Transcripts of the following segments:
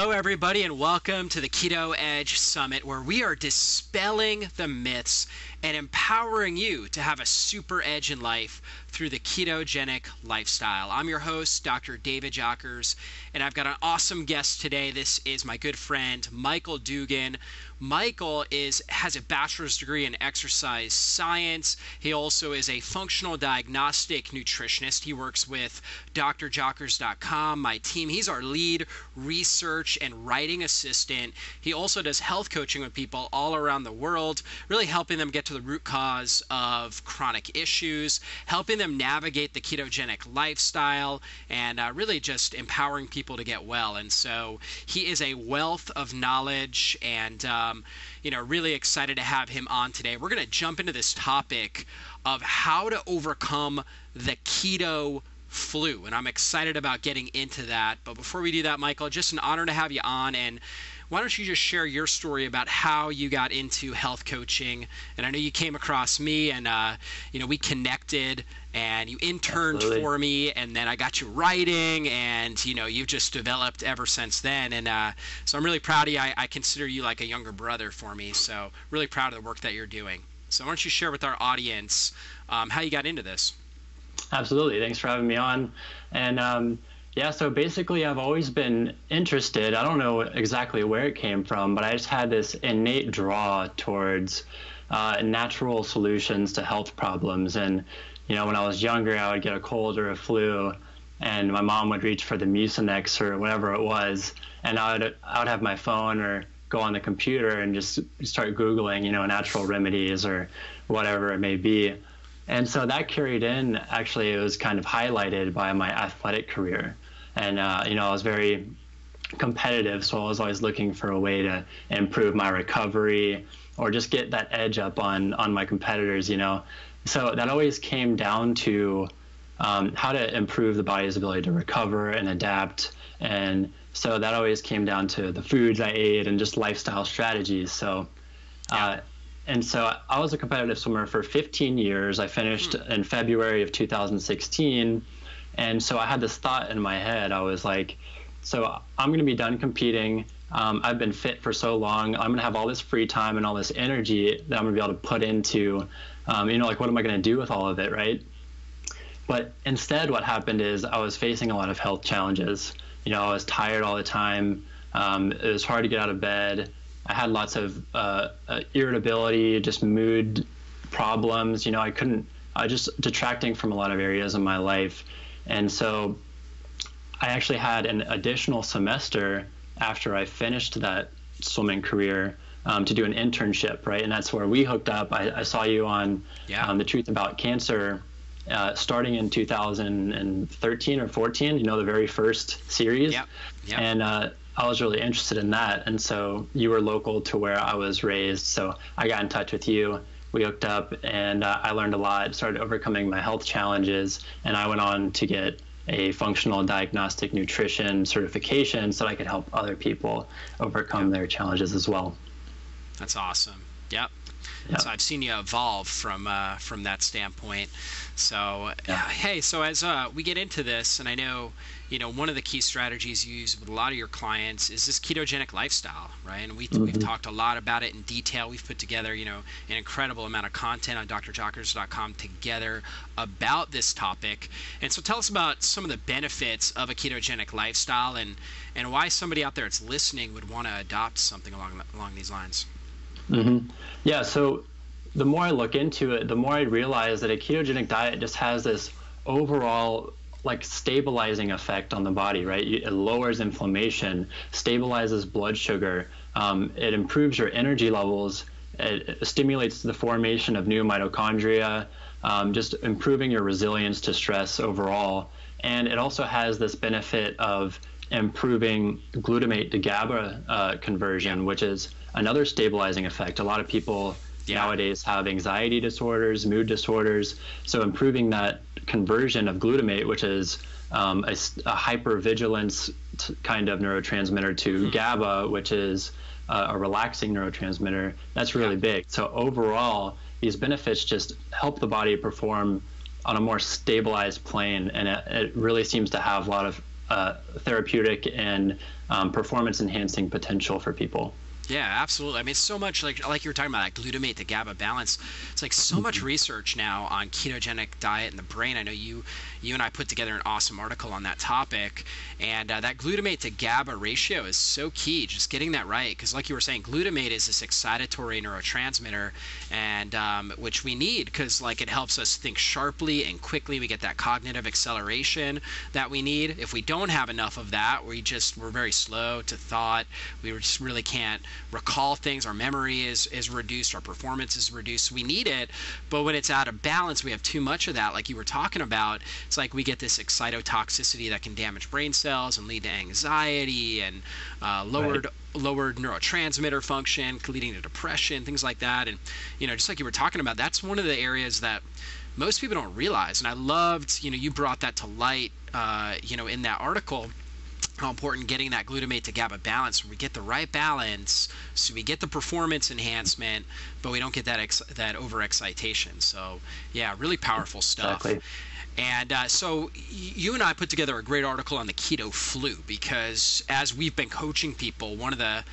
Hello, everybody, and welcome to the Keto Edge Summit, where we are dispelling the myths and empowering you to have a super edge in life through the ketogenic lifestyle. I'm your host, Dr. David Jockers, and I've got an awesome guest today. This is my good friend, Michael Dugan. Michael has a bachelor's degree in exercise science. He also is a functional diagnostic nutritionist. He works with drjockers.com, my team. He's our lead research and writing assistant. He also does health coaching with people all around the world, really helping them get to the root cause of chronic issues, helping them navigate the ketogenic lifestyle, and really just empowering people to get well. And so he is a wealth of knowledge, and really excited to have him on today. We're going to jump into this topic of how to overcome the keto flu, and I'm excited about getting into that. But before we do that, Michael, just an honor to have you on, and why don't you just share your story about how you got into health coaching? And I know you came across me, and we connected, and you interned Absolutely. for me, and then I got you writing, and you've just developed ever since then. And so I'm really proud of you. I consider you like a younger brother for me, so really proud of the work that you're doing. So why don't you share with our audience how you got into this? Absolutely. Thanks for having me on. And so basically I've always been interested. I don't know exactly where it came from, but I just had this innate draw towards natural solutions to health problems. And, when I was younger, I would get a cold or a flu, and my mom would reach for the Mucinex or whatever it was, and I would have my phone or go on the computer and just start Googling, natural remedies or whatever it may be. And so that carried in. Actually, it was kind of highlighted by my athletic career. And, I was very competitive, so I was always looking for a way to improve my recovery or just get that edge up on my competitors, So that always came down to how to improve the body's ability to recover and adapt. And so that always came down to the foods I ate and just lifestyle strategies. So And so I was a competitive swimmer for 15 years. I finished in February of 2016. And so I had this thought in my head. I was like, so I'm going to be done competing. I've been fit for so long. I'm going to have all this free time and all this energy that I'm going to be able to put into, what am I going to do with all of it, right? But instead what happened is I was facing a lot of health challenges. I was tired all the time. It was hard to get out of bed. I had lots of irritability, just mood problems. I just detracting from a lot of areas of my life. And so I actually had an additional semester after I finished that swimming career to do an internship, right? And that's where we hooked up. I saw you on The Truth About Cancer starting in 2013 or 14, the very first series. Yep. And I was really interested in that. And so you were local to where I was raised. So I got in touch with you. We hooked up, and I learned a lot, started overcoming my health challenges. And I went on to get a functional diagnostic nutrition certification so that I could help other people overcome their challenges as well. That's awesome. Yep. So I've seen you evolve from that standpoint. So hey, so as we get into this, and I know one of the key strategies you use with a lot of your clients is this ketogenic lifestyle, right? And we've talked a lot about it in detail. We've put together an incredible amount of content on drjockers.com together about this topic. And so tell us about some of the benefits of a ketogenic lifestyle, and why somebody out there that's listening would want to adopt something along these lines. Yeah, so the more I look into it, the more I realize that a ketogenic diet just has this overall stabilizing effect on the body, right? It lowers inflammation, stabilizes blood sugar, it improves your energy levels, it stimulates the formation of new mitochondria, just improving your resilience to stress overall. And it also has this benefit of improving glutamate to GABA conversion, which is another stabilizing effect. A lot of people nowadays have anxiety disorders, mood disorders. So improving that conversion of glutamate, which is a hypervigilance kind of neurotransmitter, to GABA, which is a relaxing neurotransmitter, that's really big. So overall, these benefits just help the body perform on a more stabilized plane, and it really seems to have a lot of therapeutic and performance enhancing potential for people. Yeah, absolutely. I mean, it's so much like you were talking about, like glutamate to GABA balance. It's like so much research now on ketogenic diet and the brain. I know you and I put together an awesome article on that topic, and that glutamate to GABA ratio is so key. Just getting that right, because like you were saying, glutamate is this excitatory neurotransmitter, and which we need because like it helps us think sharply and quickly. We get that cognitive acceleration that we need. If we don't have enough of that, we're very slow to thought. We just really can't recall things. Our memory is reduced, our performance is reduced. We need it, but when it's out of balance, we have too much of that, like you were talking about. It's like we get this excitotoxicity that can damage brain cells and lead to anxiety and lowered neurotransmitter function, leading to depression, things like that. And just like you were talking about, that's one of the areas that most people don't realize. And I loved, you brought that to light, in that article, how important getting that glutamate to GABA balance. We get the right balance, so we get the performance enhancement, but we don't get that overexcitation. So yeah, really powerful stuff. Exactly. And so you and I put together a great article on the keto flu, because as we've been coaching people, one of the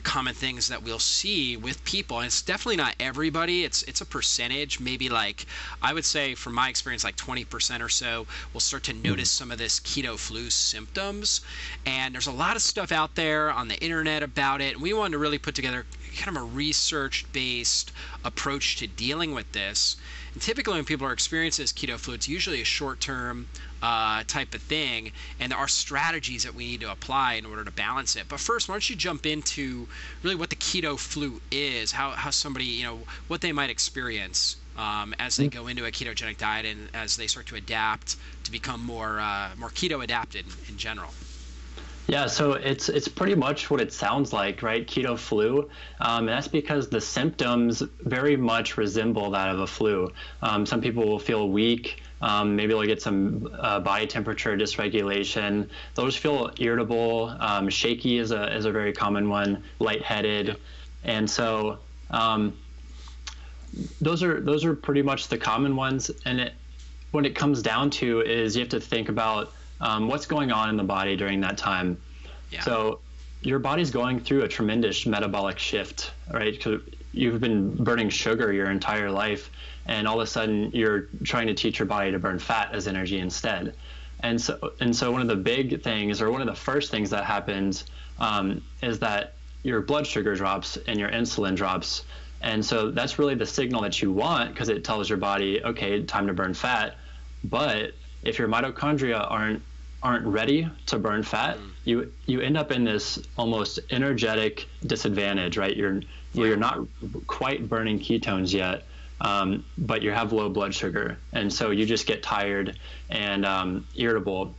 common things that we'll see with people, and it's definitely not everybody, it's a percentage, maybe like I would say from my experience like 20% or so will start to notice some of this keto flu symptoms. And there's a lot of stuff out there on the internet about it, and we wanted to really put together kind of a research-based approach to dealing with this. And typically when people are experiencing this keto flu, it's usually a short-term type of thing, and there are strategies that we need to apply in order to balance it. But first, why don't you jump into really what the keto flu is, how somebody, what they might experience as they go into a ketogenic diet and as they start to adapt to become more keto adapted in general. Yeah, so it's pretty much what it sounds like, right? Keto flu. And that's because the symptoms very much resemble that of a flu. Some people will feel weak. Maybe they'll get some body temperature dysregulation. They'll just feel irritable. Shaky is a very common one. Lightheaded, and so those are pretty much the common ones. And when it comes down to is you have to think about what's going on in the body during that time. Yeah. So your body's going through a tremendous metabolic shift, right? Because you've been burning sugar your entire life, and all of a sudden you're trying to teach your body to burn fat as energy instead. And so one of the big things, or one of the first things that happens, is that your blood sugar drops and your insulin drops. And so that's really the signal that you want, because it tells your body, okay, time to burn fat. But if your mitochondria aren't ready to burn fat, you end up in this almost energetic disadvantage, right? You're not quite burning ketones yet, but you have low blood sugar, and so you just get tired and irritable.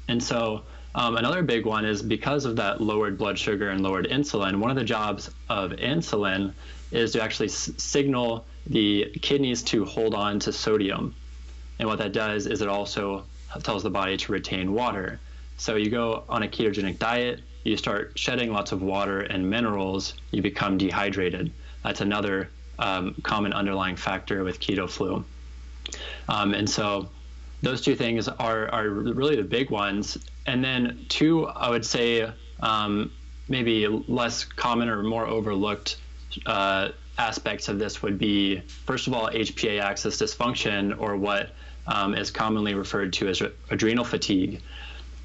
And so another big one is because of that lowered blood sugar and lowered insulin. One of the jobs of insulin is to actually signal the kidneys to hold on to sodium. And what that does is it also tells the body to retain water. So you go on a ketogenic diet, you start shedding lots of water and minerals, you become dehydrated. That's another common underlying factor with keto flu. And so those two things are really the big ones. And then two, I would say, maybe less common or more overlooked aspects of this would be, first of all, HPA axis dysfunction, or what is commonly referred to as adrenal fatigue,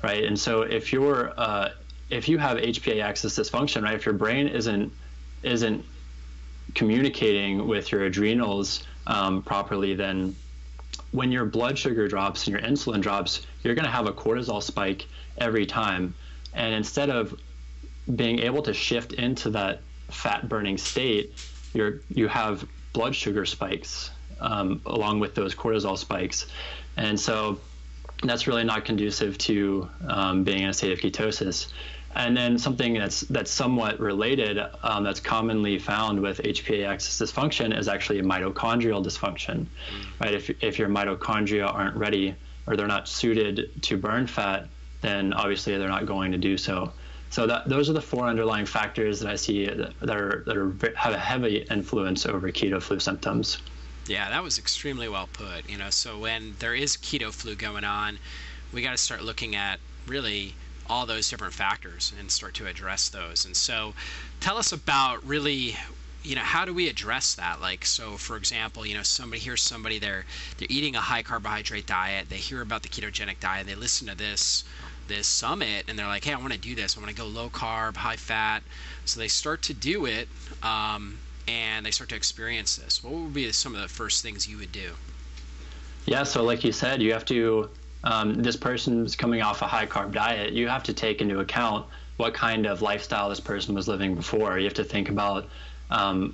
right? And so if you have HPA axis dysfunction, right, if your brain isn't communicating with your adrenals properly, then when your blood sugar drops and your insulin drops, you're going to have a cortisol spike every time. And instead of being able to shift into that fat burning state, you have blood sugar spikes along with those cortisol spikes. And so that's really not conducive to being in a state of ketosis. And then something that's somewhat related, that's commonly found with HPA axis dysfunction, is actually mitochondrial dysfunction, right? If your mitochondria aren't ready, or they're not suited to burn fat, then obviously they're not going to do so. So those are the four underlying factors that I see that have a heavy influence over keto flu symptoms. Yeah, that was extremely well put. So when there is keto flu going on, we got to start looking at really all those different factors and start to address those. And so tell us about really, how do we address that? Like, so for example, somebody they're eating a high carbohydrate diet, they hear about the ketogenic diet, they listen to this summit, and they're like, hey, I want to do this, I want to go low carb, high fat. So they start to do it, and they start to experience this. What would be some of the first things you would do? Yeah, so like you said, you have to, this person's coming off a high carb diet, you have to take into account what kind of lifestyle this person was living before. You have to think about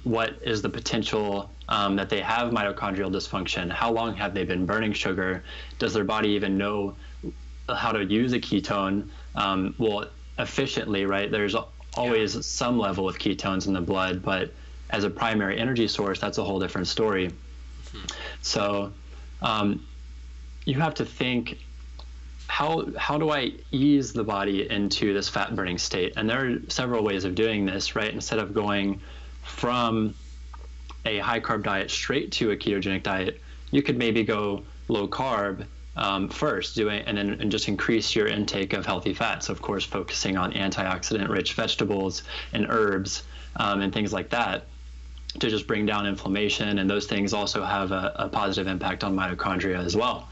what is the potential that they have mitochondrial dysfunction. How long have they been burning sugar? Does their body even know how to use a ketone efficiently, right? There's always some level of ketones in the blood, but as a primary energy source, that's a whole different story. So you have to think, how do I ease the body into this fat burning state? And there are several ways of doing this, right? Instead of going from a high carb diet straight to a ketogenic diet, you could maybe go low carb first, and just increase your intake of healthy fats, of course, focusing on antioxidant rich vegetables and herbs and things like that, to just bring down inflammation. And those things also have a positive impact on mitochondria as well.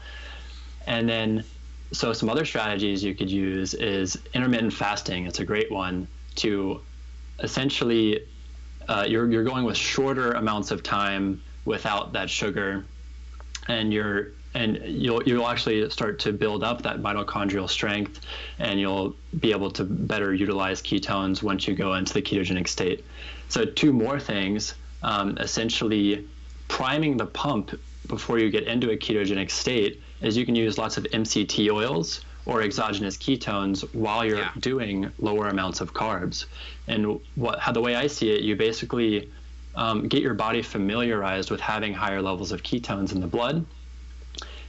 And then, so some other strategies you could use is intermittent fasting. It's a great one to essentially, you're going with shorter amounts of time without that sugar, and you'll actually start to build up that mitochondrial strength, and you'll be able to better utilize ketones once you go into the ketogenic state. So two more things, essentially priming the pump before you get into a ketogenic state is you can use lots of MCT oils or exogenous ketones while you're doing lower amounts of carbs. And the way I see it, you basically get your body familiarized with having higher levels of ketones in the blood,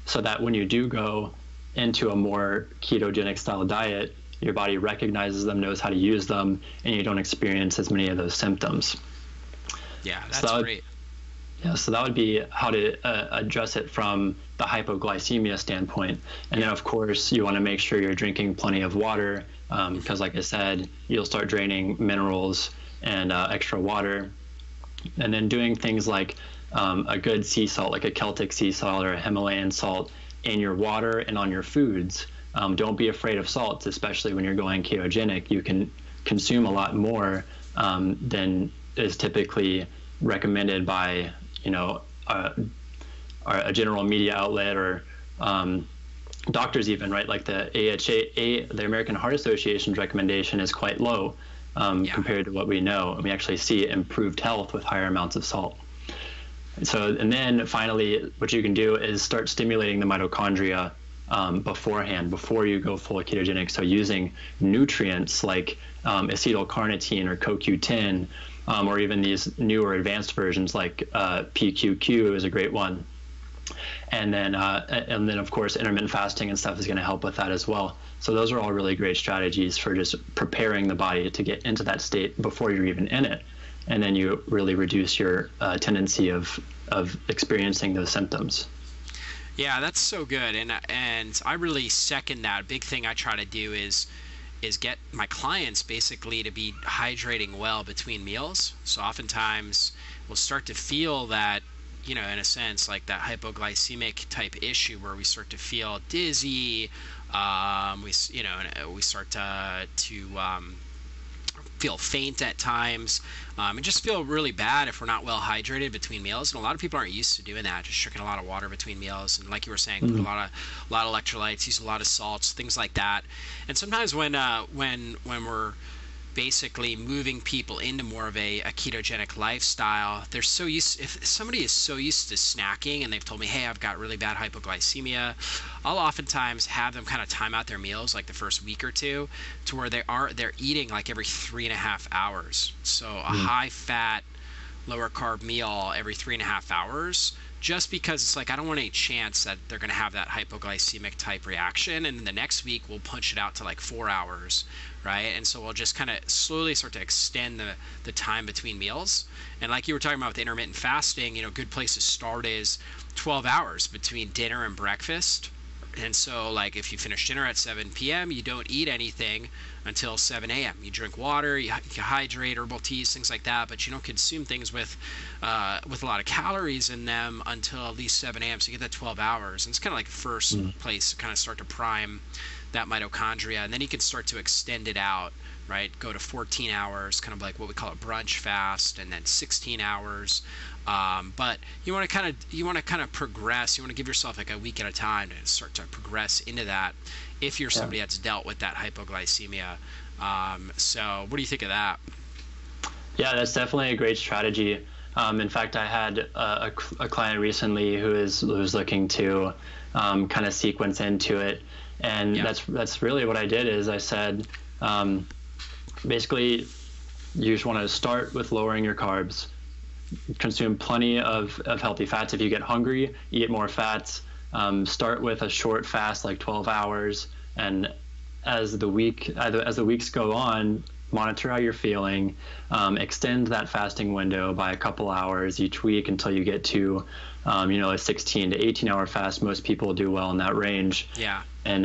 so that when you do go into a more ketogenic style diet, your body recognizes them, knows how to use them, and you don't experience as many of those symptoms. Yeah, that's great. Yeah, so that would be how to address it from the hypoglycemia standpoint. And then, of course, you want to make sure you're drinking plenty of water, because like I said, you'll start draining minerals and extra water. And then doing things like a good sea salt, like a Celtic sea salt or a Himalayan salt, in your water and on your foods. Don't be afraid of salts, especially when you're going ketogenic. You can consume a lot more than is typically recommended by a general media outlet or doctors even, right? Like the AHA, the American Heart Association's recommendation is quite low compared to what we know. And we actually see improved health with higher amounts of salt. And then finally, what you can do is start stimulating the mitochondria beforehand, before you go full ketogenic. So using nutrients like acetylcarnitine or CoQ10, or even these newer advanced versions like PQQ is a great one. And then of course, intermittent fasting and stuff is going to help with that as well. So those are all really great strategies for just preparing the body to get into that state before you're even in it. And then you really reduce your tendency of experiencing those symptoms. Yeah, that's so good, and I really second that. Big thing I try to do is get my clients basically to be hydrating well between meals. So oftentimes we'll start to feel that, in a sense, like that hypoglycemic type issue where we start to feel dizzy. We start to feel faint at times, and just feel really bad if we're not well hydrated between meals. And a lot of people aren't used to doing that, just drinking a lot of water between meals. And like you were saying, put a lot of electrolytes, use a lot of salts, things like that. And sometimes when we're basically moving people into more of a ketogenic lifestyle, they're so used. If somebody is so used to snacking and they've told me, hey, I've got really bad hypoglycemia, I'll oftentimes have them kind of time out their meals like the first week or two, to where they're eating like every 3.5 hours. So a high fat, lower carb meal every 3.5 hours, just because it's like, I don't want any chance that they're going to have that hypoglycemic type reaction. And then the next week we'll punch it out to like 4 hours, right? And so we'll just kind of slowly start to extend the time between meals. And like you were talking about with intermittent fasting, a good place to start is 12 hours between dinner and breakfast And so, like, if you finish dinner at 7 p.m., you don't eat anything until 7 a.m. You drink water, you hydrate, herbal teas, things like that, but you don't consume things with a lot of calories in them until at least 7 a.m. So you get that 12 hours. And it's kind of like the first place to kind of start to prime that mitochondria. And then you can start to extend it out, right? Go to 14 hours, kind of like what we call a brunch fast, and then 16 hours. But you want to kind of progress. You want to give yourself like a week at a time to start to progress into that if you're somebody that's dealt with that hypoglycemia. So what do you think of that? Yeah, that's definitely a great strategy. In fact, I had a client recently who was looking to kind of sequence into it. And that's really what I did is I said, basically, you just want to start with lowering your carbs. Consume plenty of healthy fats. If you get hungry, eat more fats. Start with a short fast, like 12 hours, and as the weeks go on, monitor how you're feeling. Extend that fasting window by a couple hours each week until you get to, a 16 to 18-hour fast. Most people do well in that range. Yeah. And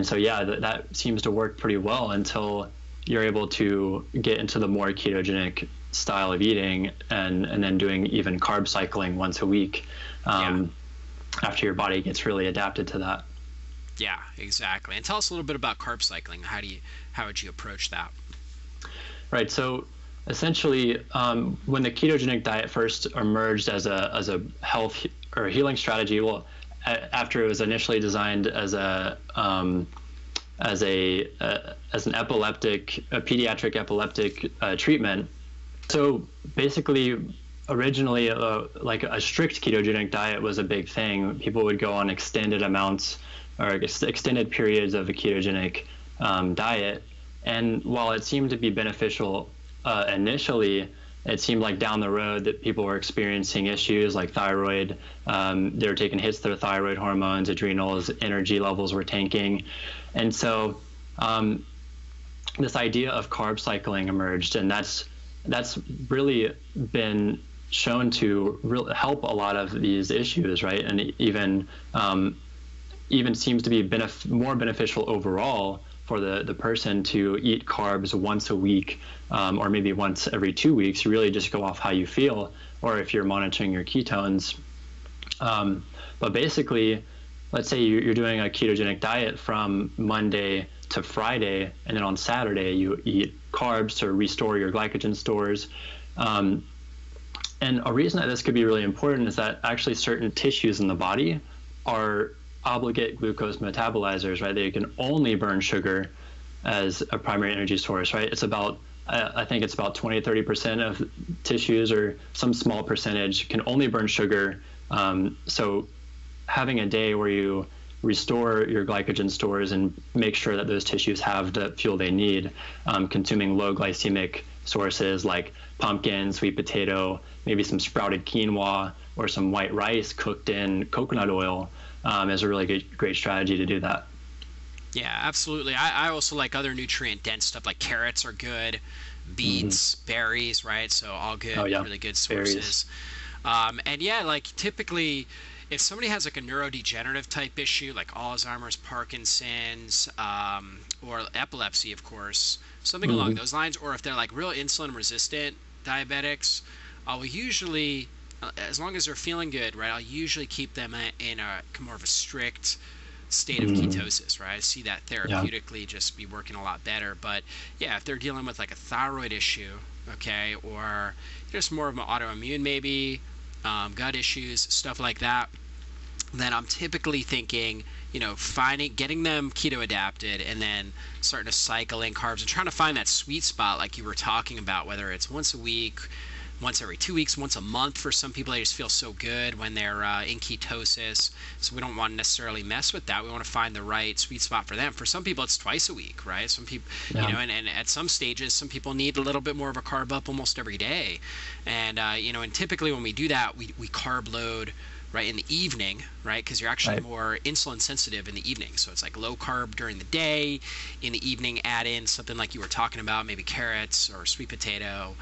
so that seems to work pretty well until you're able to get into the more ketogenic style of eating and then doing even carb cycling once a week after your body gets really adapted to that. Yeah, exactly. And tell us a little bit about carb cycling. How would you approach that? Right. So essentially, when the ketogenic diet first emerged as a health or healing strategy, after it was initially designed as an pediatric epileptic treatment. So basically, originally, like a strict ketogenic diet was a big thing. People would go on extended amounts or extended periods of a ketogenic diet. And while it seemed to be beneficial initially, it seemed like down the road that people were experiencing issues like thyroid. They were taking hits to their thyroid hormones, adrenals, energy levels were tanking. And so this idea of carb cycling emerged, and that's really been shown to help a lot of these issues, right? And even seems to be more beneficial overall for the person to eat carbs once a week, or maybe once every 2 weeks. You really just go off how you feel, or if you're monitoring your ketones. But basically, let's say you're doing a ketogenic diet from Monday to Friday, and then on Saturday you eat carbs to restore your glycogen stores. And a reason that this could be really important is that actually certain tissues in the body are obligate glucose metabolizers, right? They can only burn sugar as a primary energy source, right? It's about, I think it's about 20 to 30% of tissues, or some small percentage, can only burn sugar. So having a day where you restore your glycogen stores and make sure that those tissues have the fuel they need, consuming low glycemic sources like pumpkin, sweet potato, maybe some sprouted quinoa, or some white rice cooked in coconut oil, is a really great strategy to do that. Yeah, absolutely. I also like other nutrient dense stuff, like carrots are good, beets, berries, right? So all good, really good sources. And yeah, like typically, if somebody has like a neurodegenerative type issue, like Alzheimer's, Parkinson's, or epilepsy, of course, something along those lines, or if they're like real insulin resistant diabetics, I will usually, as long as they're feeling good, right, I'll usually keep them in a more of a strict state of ketosis, right? I see that therapeutically just be working a lot better. But yeah, if they're dealing with like a thyroid issue, okay, or just more of an autoimmune maybe, gut issues, stuff like that, then I'm typically thinking, getting them keto adapted and then starting to cycle in carbs and trying to find that sweet spot like you were talking about, whether it's once a week, once every 2 weeks, once a month. For some people, they just feel so good when they're in ketosis. So we don't want to necessarily mess with that. We want to find the right sweet spot for them. For some people, it's twice a week, right? Some people, and at some stages, some people need a little bit more of a carb up almost every day. And, and typically when we do that, we carb load right in the evening, right? Because you're actually more insulin sensitive in the evening. So it's like low carb during the day. In the evening, add in something like you were talking about, maybe carrots or sweet potato,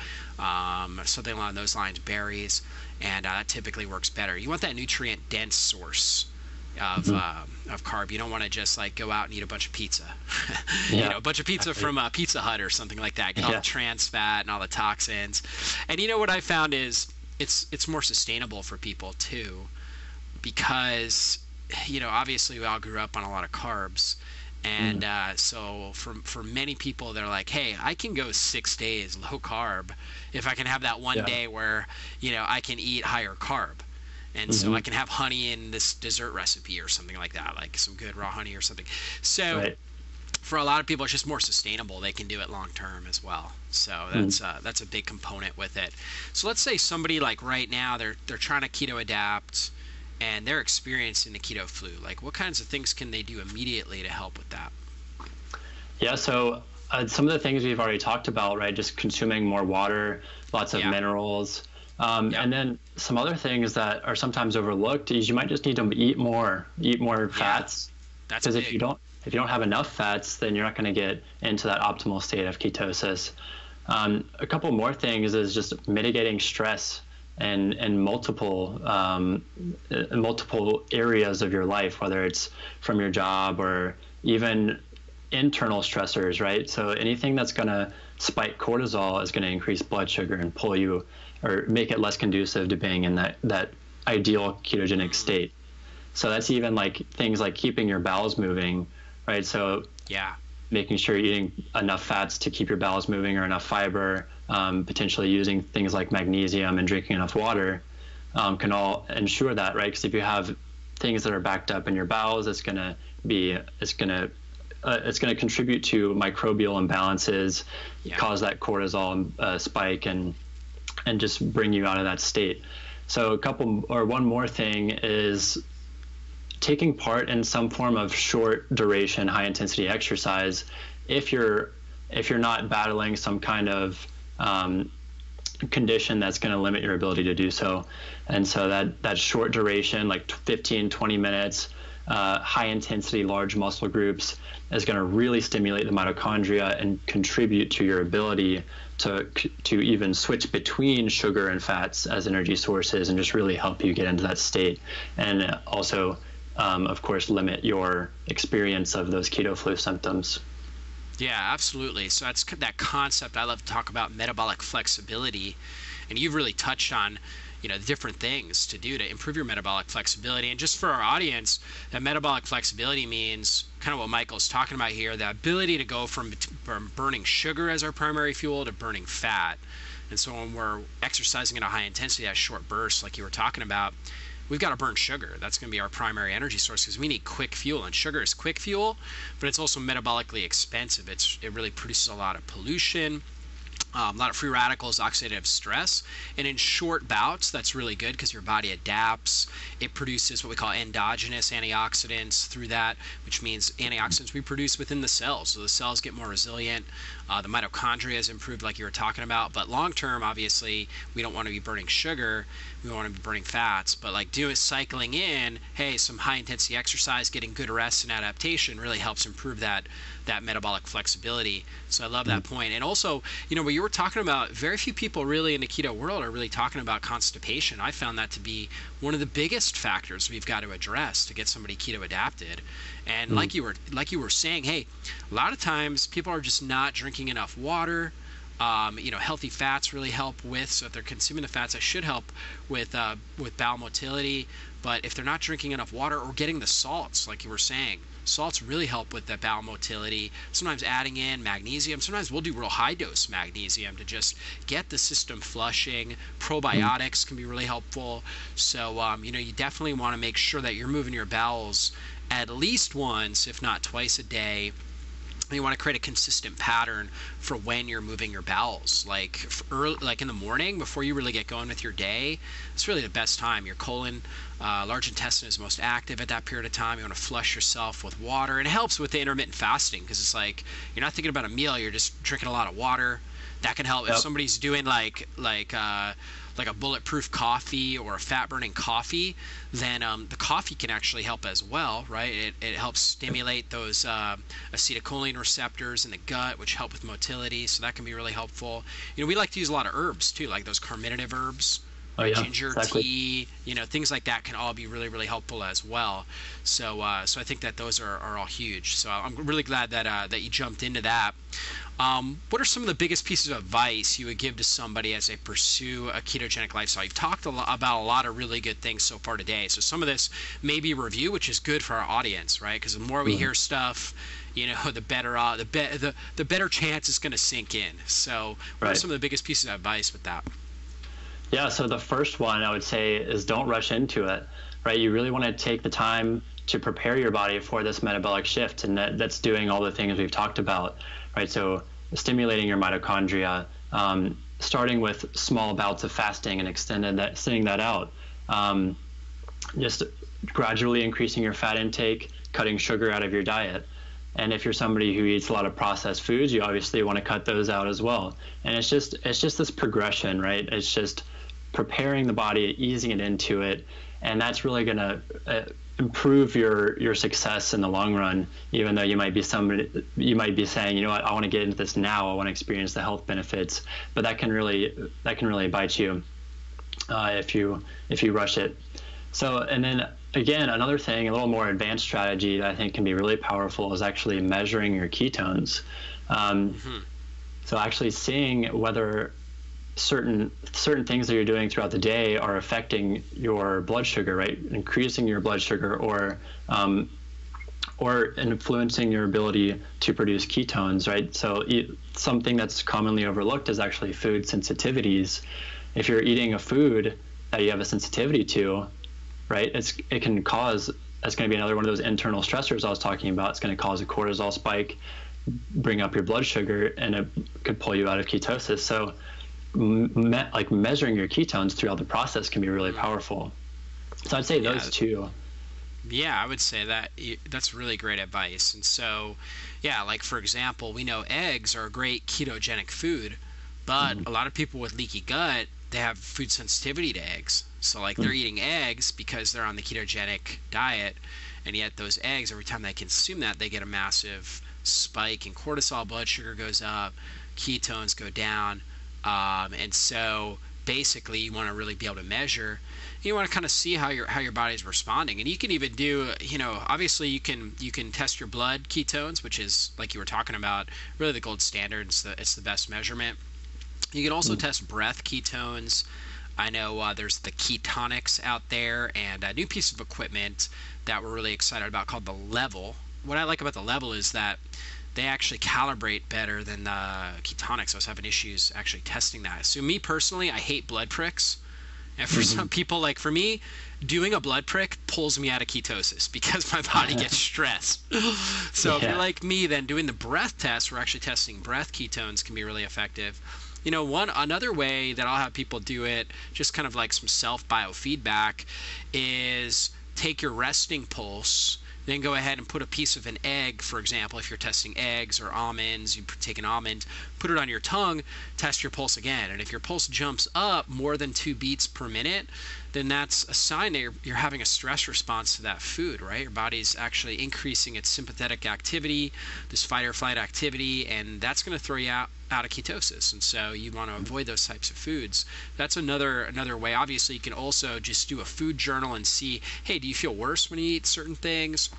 something along those lines, berries, and that typically works better. You want that nutrient dense source of carb. You don't want to just like go out and eat a bunch of pizza, Yeah, a bunch of pizza exactly. from Pizza Hut or something like that. Get all the Yeah. trans fat and all the toxins. And what I found is it's more sustainable for people too, because obviously we all grew up on a lot of carbs. And Mm, so for many people, they're like, hey, I can go 6 days low carb if I can have that one yeah. day where, I can eat higher carb. And so Hmm. I can have honey in this dessert recipe or something like that, like some good raw honey or something. So Right. for a lot of people, it's just more sustainable. They can do it long term as well. So Mm. that's a big component with it. So let's say somebody like right now they're trying to keto adapt and they're experiencing the keto flu. Like what kinds of things can they do immediately to help with that? Yeah, so some of the things we've already talked about, right? Just consuming more water, lots of Yeah. minerals. Yep. And then some other things that are sometimes overlooked is you might just need to eat more Yeah. fats. That's Because big. if you don't have enough fats, then you're not going to get into that optimal state of ketosis. A couple more things is just mitigating stress and multiple areas of your life, whether it's from your job or even internal stressors, right? So anything that's going to spike cortisol is going to increase blood sugar and pull you or make it less conducive to being in that ideal ketogenic Mm, state. So that's even like things like keeping your bowels moving, right? So yeah. making sure you're eating enough fats to keep your bowels moving or enough fiber, potentially using things like magnesium and drinking enough water can all ensure that, right? Because if you have things that are backed up in your bowels, it's going to contribute to microbial imbalances, Yeah. cause that cortisol spike, and just bring you out of that state. So one more thing is taking part in some form of short duration, high intensity exercise if you're not battling some kind of condition that's going to limit your ability to do so. And so that short duration, like 15, 20 minutes, high intensity, large muscle groups is going to really stimulate the mitochondria and contribute to your ability to even switch between sugar and fats as energy sources and just really help you get into that state. And also, of course, limit your experience of those keto flu symptoms. Yeah, absolutely. So that's that concept I love to talk about, metabolic flexibility, and you've really touched on, different things to do to improve your metabolic flexibility. And just for our audience, that metabolic flexibility means kind of what Michael's talking about here, the ability to go from burning sugar as our primary fuel to burning fat. And so when we're exercising at a high intensity, that short burst, like you were talking about, we've got to burn sugar. That's going to be our primary energy source because we need quick fuel, and sugar is quick fuel, but it's also metabolically expensive. It really produces a lot of pollution, a lot of free radicals, oxidative stress. And in short bouts, that's really good because your body adapts. It produces what we call endogenous antioxidants through that, which means antioxidants we produce within the cells. So the cells get more resilient. The mitochondria is improved, like you were talking about. But long term, obviously, we don't want to be burning sugar. We want to be burning fats. But like cycling in, hey, some high intensity exercise, getting good rest and adaptation really helps improve that metabolic flexibility. So I love that point. And also, what you were talking about, very few people really in the keto world are really talking about constipation. I found that to be one of the biggest factors we've got to address to get somebody keto adapted. And Mm. like you were saying, hey, a lot of times people are just not drinking enough water. Healthy fats really help with. So if they're consuming the fats, that should help with bowel motility. But if they're not drinking enough water or getting the salts, like you were saying, salts really help with the bowel motility. Sometimes adding in magnesium. Sometimes we'll do real high dose magnesium to just get the system flushing. Probiotics can be really helpful. So you definitely want to make sure that you're moving your bowels at least once, if not twice a day. You want to create a consistent pattern for when you're moving your bowels, like early, like in the morning before you really get going with your day. It's really the best time. Your colon, large intestine is most active at that period of time. You want to flush yourself with water, and it helps with the intermittent fasting because it's like you're not thinking about a meal, you're just drinking a lot of water. That can help if Yep. somebody's doing like a bulletproof coffee or a fat burning coffee. Then the coffee can actually help as well, right? It helps stimulate those acetylcholine receptors in the gut, which help with motility. So that can be really helpful. We like to use a lot of herbs too, like those carminative herbs. Oh right? yeah, Ginger exactly. tea, things like that can all be really, really helpful as well. So I think that those are all huge. So I'm really glad that you jumped into that. What are some of the biggest pieces of advice you would give to somebody as they pursue a ketogenic lifestyle? You've talked about a lot of really good things so far today. So some of this may be review, which is good for our audience, right? Because the more we hear stuff, the better the better chance it's going to sink in. So what are Right. some of the biggest pieces of advice with that? Yeah, so the first one I would say is don't rush into it, right? You really want to take the time to prepare your body for this metabolic shift, and that's doing all the things we've talked about, right? So stimulating your mitochondria, starting with small bouts of fasting and extending that out, just gradually increasing your fat intake, cutting sugar out of your diet. And if you're somebody who eats a lot of processed foods, you obviously want to cut those out as well. And it's just this progression, right? It's just preparing the body, easing it into it, and that's really going to improve your success in the long run. Even though you might be saying, you know what, I want to get into this now, I want to experience the health benefits, but that can really bite you if you rush it. So, and then again, another thing, a little more advanced strategy that I think can be really powerful is actually measuring your ketones. So actually seeing whether certain things that you're doing throughout the day are affecting your blood sugar, right? Increasing your blood sugar or influencing your ability to produce ketones, right? So something that's commonly overlooked is actually food sensitivities. If you're eating a food that you have a sensitivity to, right, that's going to be another one of those internal stressors I was talking about. It's going to cause a cortisol spike, bring up your blood sugar, and it could pull you out of ketosis. So measuring your ketones throughout the process can be really powerful. So I'd say those two. Yeah, I would say that's really great advice. And so, yeah, like for example, we know eggs are a great ketogenic food, but a lot of people with leaky gut, they have food sensitivity to eggs. So like they're eating eggs because they're on the ketogenic diet, and yet those eggs, every time they consume that, they get a massive spike in cortisol, blood sugar goes up, ketones go down. And so basically you want to really be able to measure. You want to kind of see how your body's responding. And you can even do, obviously you can test your blood ketones, which is, like you were talking about, really the gold standard. It's the best measurement. You can also test breath ketones. I know there's the ketonics out there, and a new piece of equipment that we're really excited about called the Level. What I like about the Level is that they actually calibrate better than the ketonics. I was having issues actually testing that. So me personally, I hate blood pricks. And for some people, like for me, doing a blood prick pulls me out of ketosis because my body gets stressed. So if you're like me, then doing the breath test, we're actually testing breath ketones, can be really effective. Another way that I'll have people do it, just kind of like some self biofeedback, is take your resting pulse, then go ahead and put a piece of an egg, for example, if you're testing eggs or almonds, you take an almond, put it on your tongue, test your pulse again. And if your pulse jumps up more than 2 beats per minute, then that's a sign that you're having a stress response to that food, right? Your body's actually increasing its sympathetic activity, this fight or flight activity, and that's going to throw you out of ketosis. And so you want to avoid those types of foods. That's another way. Obviously, you can also just do a food journal and see, hey, do you feel worse when you eat certain things?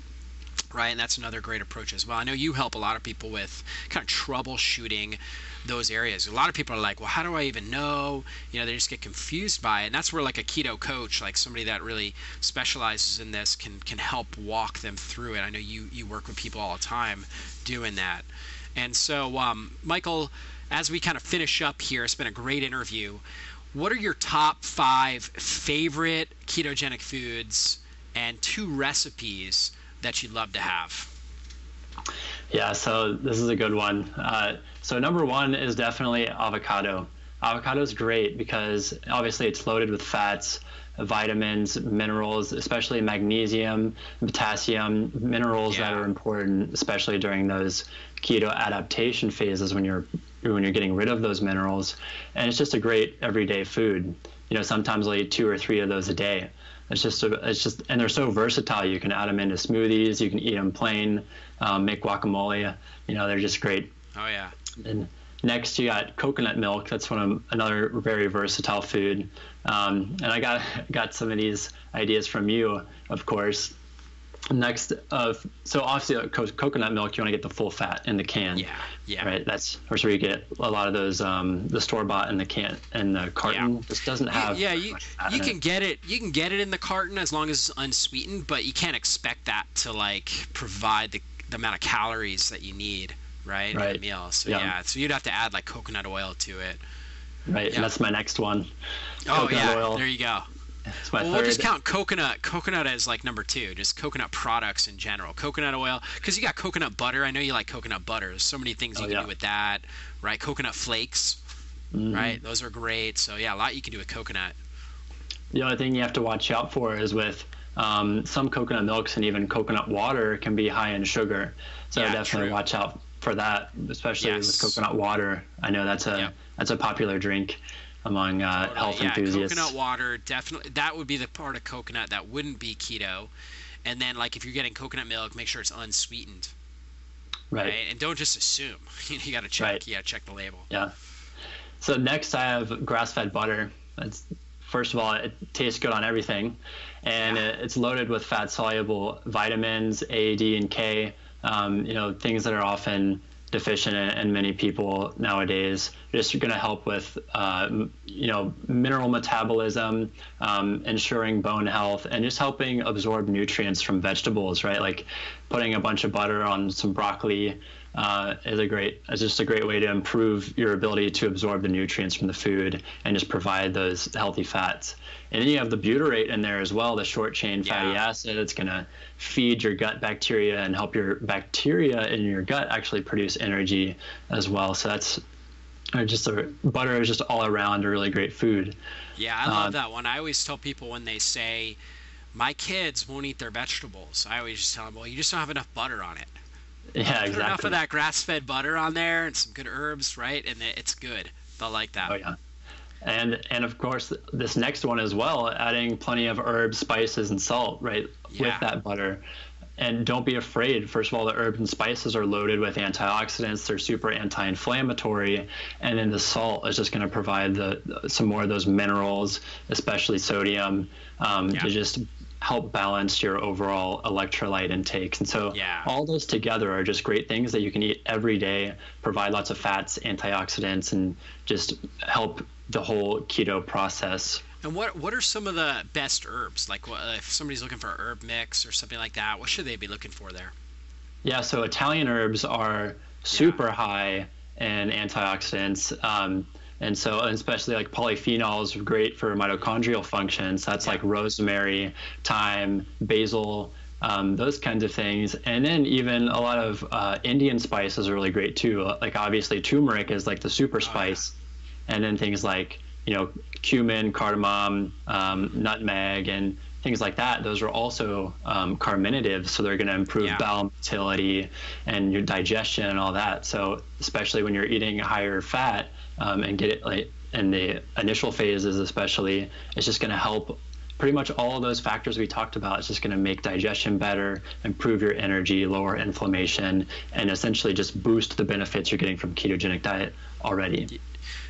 Right, and that's another great approach as well. I know you help a lot of people with kind of troubleshooting those areas. A lot of people are like, well, how do I even know? They just get confused by it. And that's where like a keto coach, like somebody that really specializes in this, can help walk them through it. I know you work with people all the time doing that. And so, Michael, as we kind of finish up here, it's been a great interview. What are your top 5 favorite ketogenic foods and 2 recipes that you'd love to have? Yeah, so this is a good one. So number 1 is definitely avocado. Avocado is great because obviously it's loaded with fats, vitamins, minerals, especially magnesium, potassium, minerals that are important, especially during those keto adaptation phases when you're getting rid of those minerals. And it's just a great everyday food. Sometimes I'll eat 2 or 3 of those a day. It's just, and they're so versatile. You can add them into smoothies. You can eat them plain, make guacamole. They're just great. Oh yeah. And Next, you got coconut milk. That's another very versatile food. And I got some of these ideas from you, of course. Next, so obviously coconut milk, you want to get the full fat in the can. Yeah. Right. That's where you get a lot of those, the store bought in the can and the carton. This doesn't have. You can get it. You can get it in the carton as long as it's unsweetened, but you can't expect that to like provide the amount of calories that you need. Right. In a meal. So so you'd have to add like coconut oil to it. Right. And that's my next one. Coconut oil. There you go. It's my third. We'll just count coconut as like number 2, just coconut products in general. Coconut oil, because you got coconut butter. I know you like coconut butter. There's so many things you can do with that, right? Coconut flakes, right? Those are great. So a lot you can do with coconut. The other thing you have to watch out for is with some coconut milks and even coconut water can be high in sugar. So definitely watch out for that, especially with coconut water. I know that's a popular drink among health enthusiasts. Coconut water, definitely. That would be the part of coconut that wouldn't be keto. And then, like, if you're getting coconut milk, make sure it's unsweetened. Right? And don't just assume. You got to check. Right. You got to check the label. Yeah. So next, I have grass-fed butter. First of all, it tastes good on everything, and it's loaded with fat-soluble vitamins A, D, and K. Things that are often deficient in many people nowadays. Just going to help with mineral metabolism, ensuring bone health, and just helping absorb nutrients from vegetables, right? Like putting a bunch of butter on some broccoli is just a great way to improve your ability to absorb the nutrients from the food and just provide those healthy fats. And then you have the butyrate in there as well, the short chain fatty acid. It's going to feed your gut bacteria and help your bacteria in your gut actually produce energy as well. So that's butter is just all around a really great food. Yeah, I love that one. I always tell people when they say, my kids won't eat their vegetables, I always just tell them, well, you just don't have enough butter on it. Yeah, exactly. Put enough of that grass-fed butter on there and some good herbs, right? And it's good. They'll like that. Oh, yeah. And of course, this next one as well, adding plenty of herbs, spices, and salt, right, with that butter. And don't be afraid. First of all, the herbs and spices are loaded with antioxidants. They're super anti-inflammatory. And then the salt is just going to provide some more of those minerals, especially sodium, to just help balance your overall electrolyte intake. And so all those together are just great things that you can eat every day, provide lots of fats, antioxidants, and just help the whole keto process. And what are some of the best herbs? Like if somebody's looking for an herb mix or something like that, what should they be looking for there? Yeah, so Italian herbs are super high in antioxidants. And especially like polyphenols are great for mitochondrial functions. That's like rosemary, thyme, basil, those kinds of things. And then even a lot of Indian spices are really great too. Like obviously turmeric is like the super spice. And then things like, cumin, cardamom, nutmeg, and things like that. Those are also carminative, so they're going to improve bowel motility and your digestion and all that. So especially when you're eating higher fat and get it like in the initial phases, especially, it's just going to help. Pretty much all of those factors we talked about. It's just going to make digestion better, improve your energy, lower inflammation, and essentially just boost the benefits you're getting from ketogenic diet already.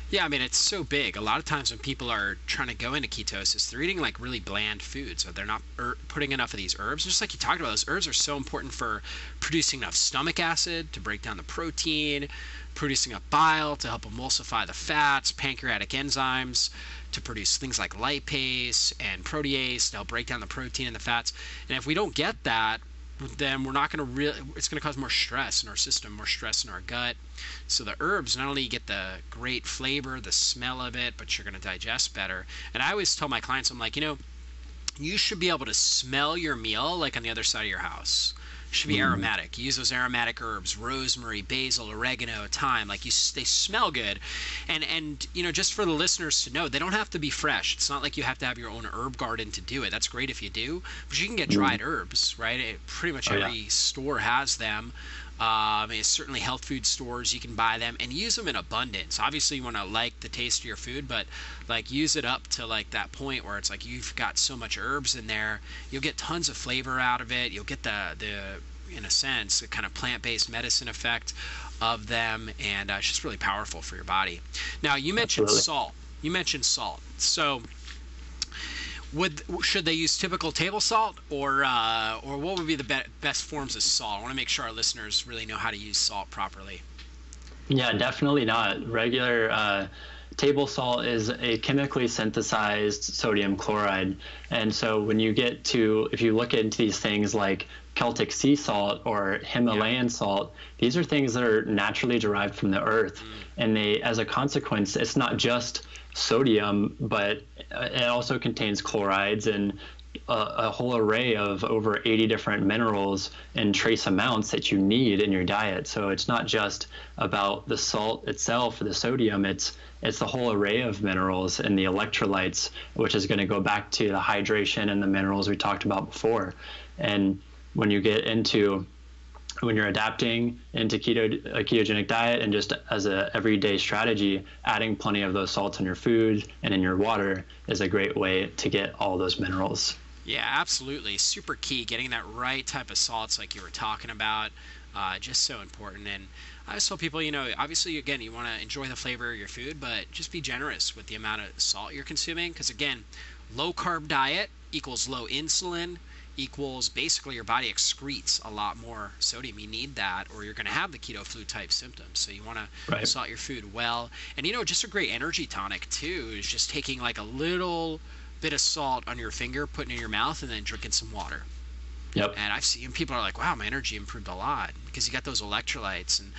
Yeah, I mean, it's so big. A lot of times when people are trying to go into ketosis, they're eating like really bland foods. So they're not putting enough of these herbs. Just like you talked about, those herbs are so important for producing enough stomach acid to break down the protein, producing up bile to help emulsify the fats, pancreatic enzymes to produce things like lipase and protease to help break down the protein and the fats. And if we don't get that, then we're not going to it's going to cause more stress in our system, more stress in our gut. So the herbs, not only you get the great flavor, the smell of it, but you're going to digest better. And I always tell my clients, I'm like, you should be able to smell your meal like on the other side of your house. It should be aromatic. You use those aromatic herbs, rosemary, basil, oregano, thyme, they smell good. And just for the listeners to know, they don't have to be fresh. It's not like you have to have your own herb garden to do it. That's great if you do, but you can get dried herbs, right? Pretty much every store has them. It's certainly health food stores, you can buy them and use them in abundance. Obviously you want to like the taste of your food, but use it up to that point where it's like you've got so much herbs in there, you'll get tons of flavor out of it. You'll get the in a sense, a kind of plant-based medicine effect of them, and it's just really powerful for your body. Now, you mentioned Absolutely. salt. You mentioned salt. So, should they use typical table salt, or what would be the best forms of salt? I want to make sure our listeners really know how to use salt properly. Yeah, definitely not. Regular table salt is a chemically synthesized sodium chloride. And so when you get to, if you look into these things like Celtic sea salt or Himalayan salt, these are things that are naturally derived from the earth. And they, as a consequence, it's not just sodium, but it also contains chlorides and a whole array of over 80 different minerals in trace amounts that you need in your diet. So it's not just about the salt itself, the sodium, it's the whole array of minerals and the electrolytes, which is going to go back to the hydration and the minerals we talked about before. And when you get into, when you're adapting into a ketogenic diet and just as a everyday strategy, adding plenty of those salts in your food and in your water is a great way to get all those minerals. Yeah, absolutely. Super key. Getting that right type of salts like you were talking about, just so important. And I just tell people, obviously, again, you want to enjoy the flavor of your food, but just be generous with the amount of salt you're consuming. Because, again, low-carb diet equals low insulin equals basically your body excretes a lot more sodium. You need that, or you're going to have the keto flu type symptoms. So you want to salt your food well. And, just a great energy tonic, too, is just taking like a little bit of salt on your finger, putting it in your mouth, and then drinking some water. Yep. And I've seen people are like, wow, my energy improved a lot because you got those electrolytes. And,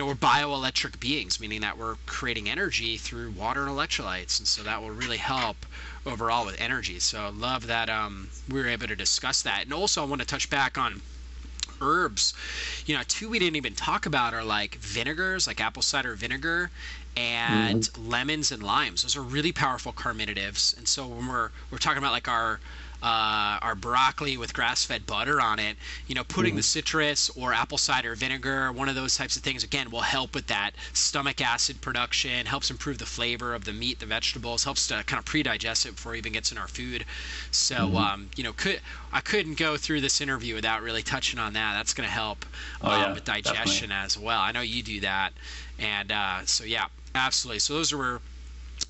we're bioelectric beings, meaning that we're creating energy through water and electrolytes. And so that will really help overall with energy. So I love that we were able to discuss that. And also I want to touch back on herbs. Two we didn't even talk about are like vinegars, like apple cider vinegar, and lemons and limes. Those are really powerful carminatives. And so when we're talking about like our broccoli with grass-fed butter on it, putting the citrus or apple cider vinegar, one of those types of things, again, will help with that stomach acid production, helps improve the flavor of the meat, the vegetables, helps to kind of pre-digest it before it even gets in our food. So, I couldn't go through this interview without really touching on that. That's going to help with digestion as well. I know you do that. And so, yeah, absolutely. So those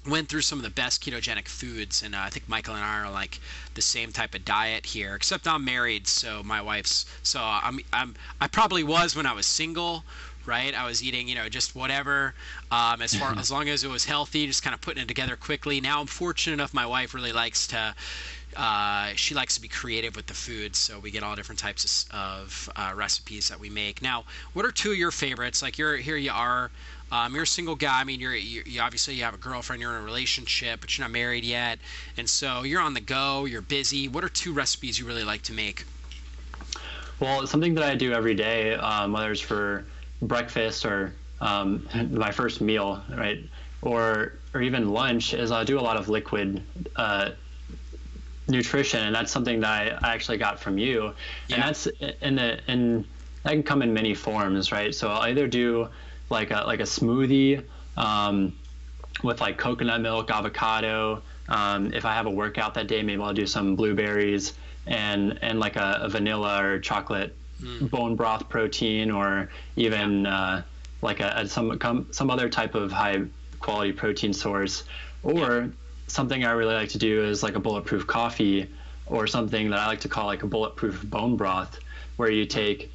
went through some of the best ketogenic foods, and I think Michael and I are like the same type of diet here, except I'm married, so my wife's, so I probably was when I was single, right? I was eating, just whatever, as long as it was healthy, just kind of putting it together quickly. Now I'm fortunate enough, my wife really likes to, she likes to be creative with the food, so we get all different types of recipes that we make. Now, what are two of your favorites? Like here you are. You're a single guy. I mean, you obviously you have a girlfriend, you're in a relationship, but you're not married yet, and so you're on the go, you're busy. What are two recipes you really like to make? Well, it's something that I do every day, whether it's for breakfast or my first meal, right, or even lunch, is I do a lot of liquid nutrition, and that's something that I actually got from you, and that's that can come in many forms, right? So I'll either do like a smoothie with like coconut milk, avocado. If I have a workout that day, maybe I'll do some blueberries and like a vanilla or chocolate bone broth protein, or even like some other type of high quality protein source. Or something I really like to do is like a bulletproof coffee, or something that I like to call like a bulletproof bone broth, where you take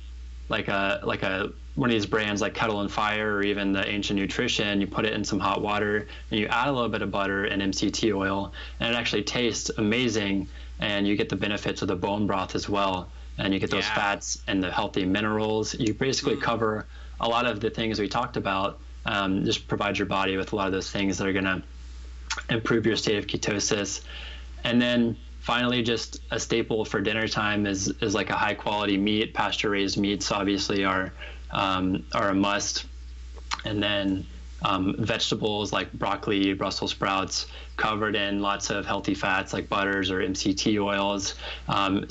like a one of these brands like Kettle and Fire, or even the Ancient Nutrition, you put it in some hot water and you add a little bit of butter and MCT oil, and it actually tastes amazing, and you get the benefits of the bone broth as well, and you get those fats and the healthy minerals. You basically cover a lot of the things we talked about, just provide your body with a lot of those things that are going to improve your state of ketosis. And then finally, just a staple for dinner time is like a high quality meat. Pasture raised meats obviously are a must. And then vegetables like broccoli, Brussels sprouts, covered in lots of healthy fats like butters or MCT oils,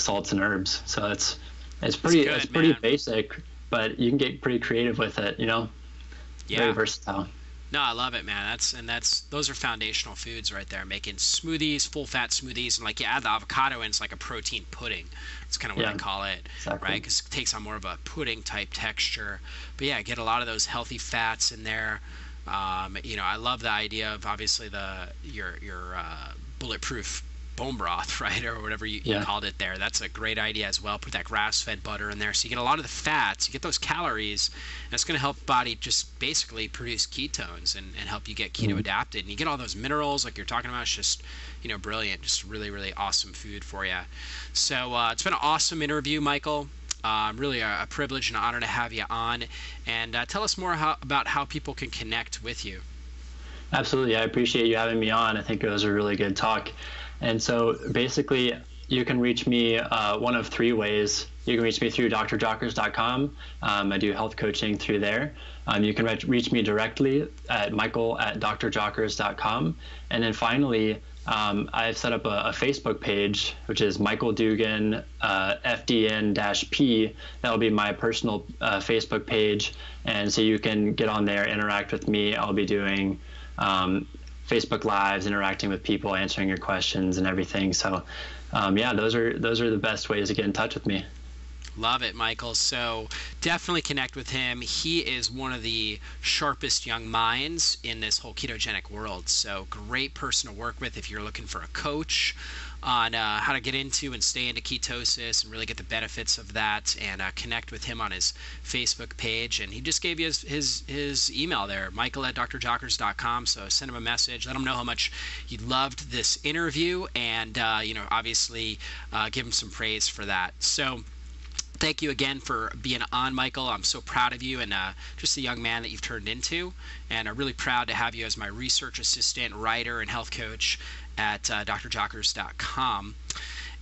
salts and herbs. So it's pretty basic, but you can get pretty creative with it, Very versatile. No, I love it, man. Those are foundational foods right there. Making smoothies, full fat smoothies, and like you add the avocado in, it's like a protein pudding. It's kind of what I call it, exactly. right? Because it takes on more of a pudding type texture. But yeah, get a lot of those healthy fats in there. I love the idea of obviously your bulletproof bone broth, right, or whatever you called it there. That's a great idea as well. Put that grass-fed butter in there, so you get a lot of the fats, you get those calories, and it's going to help the body just basically produce ketones and help you get keto adapted. And you get all those minerals like you're talking about. It's just brilliant. Just really, really awesome food for you. So it's been an awesome interview, Michael. Really a privilege and honor to have you on. And tell us more about how people can connect with you. Absolutely. I appreciate you having me on. I think it was a really good talk. And so basically, you can reach me one of three ways. You can reach me through drjockers.com. I do health coaching through there. You can reach me directly at michael@drjockers.com. And then finally, I've set up a Facebook page, which is Michael Dugan FDN-P. That will be my personal Facebook page. And so you can get on there, interact with me. I'll be doing Facebook Lives, interacting with people, answering your questions and everything. So those are the best ways to get in touch with me. Love it, Michael. So definitely connect with him. He is one of the sharpest young minds in this whole ketogenic world. So great person to work with if you're looking for a coach on how to get into and stay into ketosis and really get the benefits of that, and connect with him on his Facebook page. And he just gave you his email there, michael@drjockers.com. So send him a message, let him know how much you loved this interview, and obviously give him some praise for that. So thank you again for being on, Michael. I'm so proud of you and just the young man that you've turned into, and I'm really proud to have you as my research assistant, writer, and health coach at drjockers.com.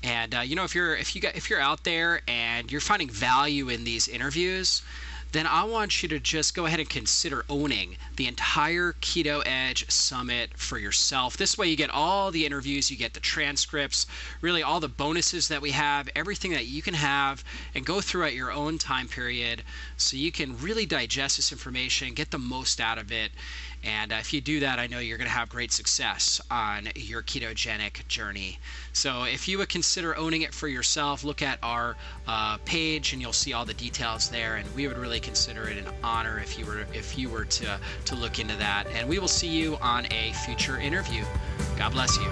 And if you're out there and you're finding value in these interviews, then I want you to just go ahead and consider owning the entire Keto Edge Summit for yourself. This way you get all the interviews, you get the transcripts, really all the bonuses that we have, everything that you can have and go through at your own time period, so you can really digest this information, get the most out of it. And if you do that, I know you're going to have great success on your ketogenic journey. So if you would consider owning it for yourself, look at our page and you'll see all the details there. And we would really consider it an honor if you were to look into that. And we will see you on a future interview. God bless you.